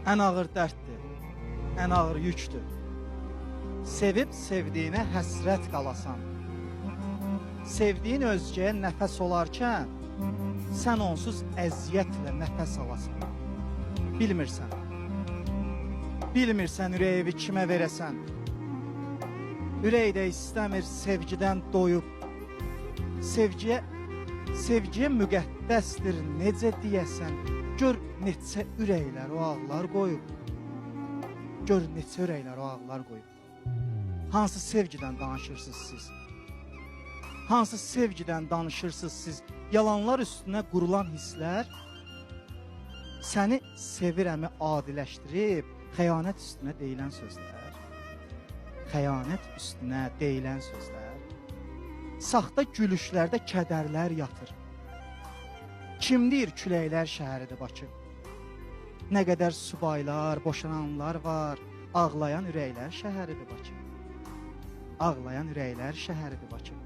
ən ağır dərddir, ən ağır yükdür. Sevib sevdiyinə həsrət qalasan. Sevdiyin özgəyə nəfəs olarkən, sən onsuz əziyyətlə nəfəs alasan. Bilmirsən. Bilmirsən ürəyi kimə verəsən. Ürək də istəmir sevgidən doyub. Sevgiyə müqəddəsdir necə deyəsən. Gör neçə ürəklər o ağlar qoyub. Gör neçə ürəklər o ağlar qoyub. Hansı sevgidən danışırsınız siz? Hansı sevgidən danışırsınız siz? Yalanlar üstünə qurulan hisslər səni sevirəmi adiləşdirib, xəyanət üstünə deyilən sözlər. Xəyanət üstünə deyilən sözlər. Saxta gülüşlərdə kədərlər yatır. Kim deyir küləklər şəhəridir Bakı? Nə qədər subaylar, boşananlar var, ağlayan ürəklər şəhəridir Bakı. Ağlayan ürəklər şəhəridir Bakı.